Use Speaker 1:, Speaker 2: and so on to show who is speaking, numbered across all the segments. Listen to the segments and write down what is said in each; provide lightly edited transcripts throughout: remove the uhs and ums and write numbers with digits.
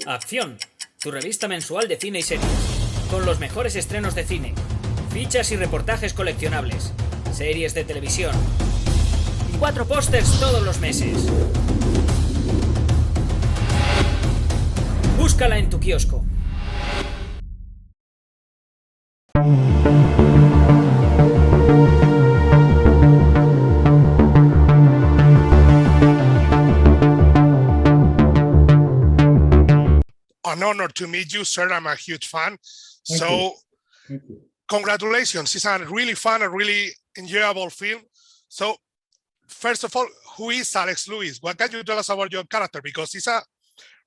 Speaker 1: Acción, tu revista mensual de cine y series, con los mejores estrenos de cine, fichas y reportajes coleccionables, series de televisión y 4 pósters todos los meses. Búscala en tu kiosco.
Speaker 2: An honor to meet you, sir. I'm a huge fan.
Speaker 3: Thank you.
Speaker 2: Congratulations. It's a really fun, a really enjoyable film. So, first of all, who is Alex Lewis? What can you tell us about your character? Because it's a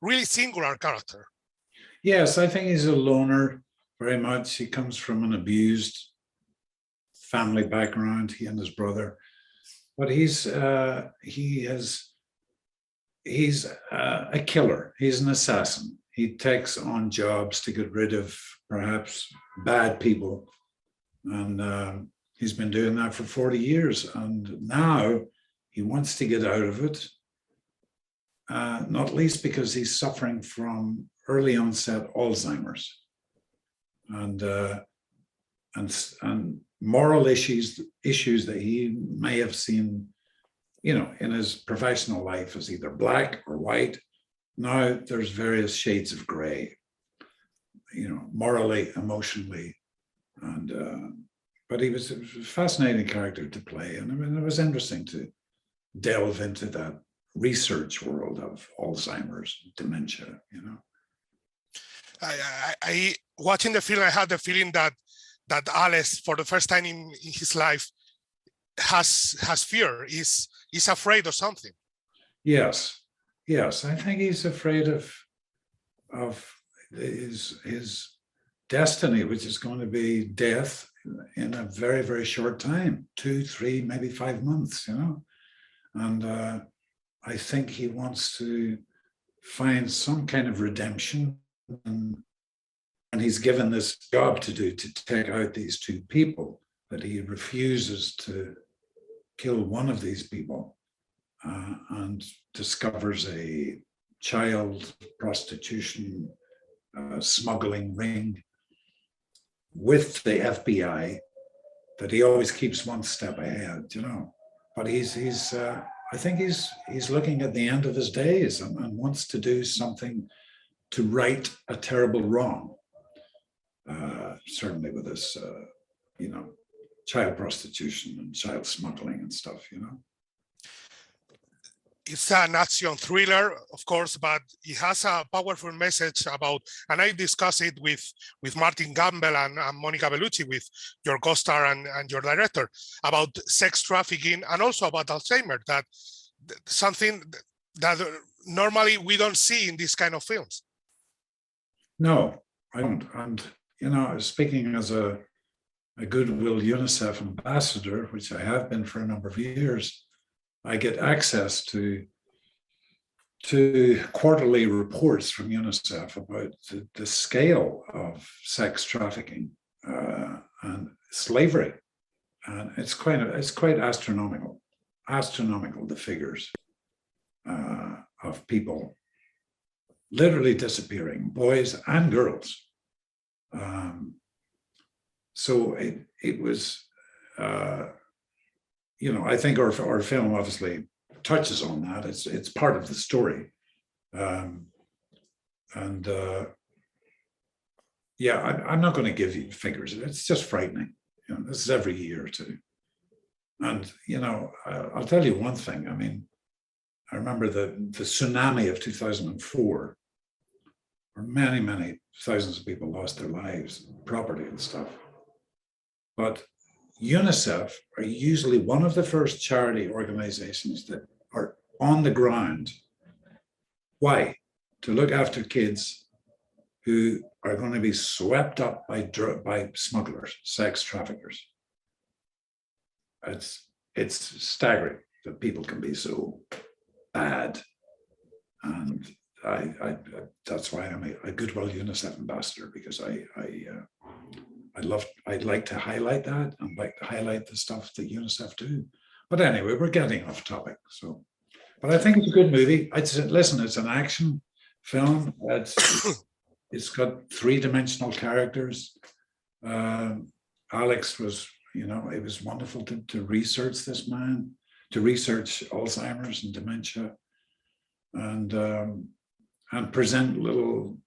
Speaker 2: really singular character.
Speaker 3: Yes, I think he's a loner very much. He comes from an abused family background, he and his brother. But he's a killer. He's an assassin. He takes on jobs to get rid of perhaps bad people. And he's been doing that for 40 years. And now he wants to get out of it, not least because he's suffering from early onset Alzheimer's and moral issues that he may have seen, in his professional life as either black or white. Now there's various shades of gray, morally, emotionally, and but he was a fascinating character to play, and I mean, it was interesting to delve into that research world of Alzheimer's, dementia.
Speaker 2: I watching the film, I had the feeling that Alex, for the first time in his life, has fear. Is afraid of something.
Speaker 3: Yes, I think he's afraid of his destiny, which is going to be death in a very, very short time, 2, 3, maybe 5 months, And I think he wants to find some kind of redemption, and he's given this job to do, to take out these 2 people, that he refuses to kill one of these people. And discovers a child prostitution smuggling ring with the FBI that he always keeps one step ahead, But I think he's looking at the end of his days and wants to do something to right a terrible wrong. Certainly with this, child prostitution and child smuggling and stuff,
Speaker 2: It's an action thriller, of course, but it has a powerful message about, and I discussed it with Martin Gamble and Monica Bellucci, with your co-star and your director, about sex trafficking and also about Alzheimer, that something that normally we don't see in these kind of films.
Speaker 3: No, I don't. And, speaking as a Goodwill UNICEF ambassador, which I have been for a number of years, I get access to quarterly reports from UNICEF about the scale of sex trafficking and slavery, and it's quite astronomical, the figures of people literally disappearing, boys and girls. So it was. I think our film obviously touches on that. It's part of the story, I'm not going to give you figures. It's just frightening. This is every year or two, and I'll tell you one thing. I mean, I remember the tsunami of 2004, where many thousands of people lost their lives, property and stuff, but UNICEF are usually one of the first charity organizations that are on the ground. Why? To look after kids who are going to be swept up by smugglers, sex traffickers. It's staggering that people can be so bad, and that's why I'm a Goodwill UNICEF ambassador, because I'd like to highlight that and like to highlight the stuff that UNICEF do. But anyway, we're getting off topic. But I think it's a good movie. It's an action film. It's got three-dimensional characters. Alex was, it was wonderful to research this man, to research Alzheimer's and dementia, and present little,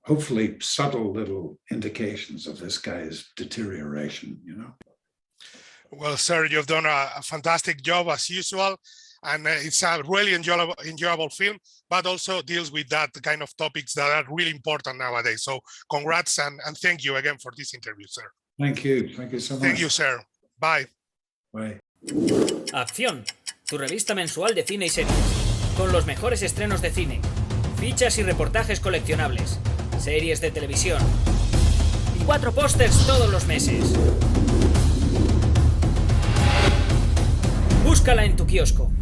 Speaker 3: hopefully subtle little indications of this guy's deterioration,
Speaker 2: Well, sir, you've done a fantastic job as usual, and it's a really enjoyable film, but also deals with that kind of topics that are really important nowadays. So congrats and thank you again for this interview, sir.
Speaker 3: Thank you so much.
Speaker 2: Thank you, sir. Bye.
Speaker 3: Bye.
Speaker 1: Acción, tu revista mensual de cine y series, con los mejores estrenos de cine, fichas y reportajes coleccionables, series de televisión y 4 pósters todos los meses. Búscala en tu kiosco.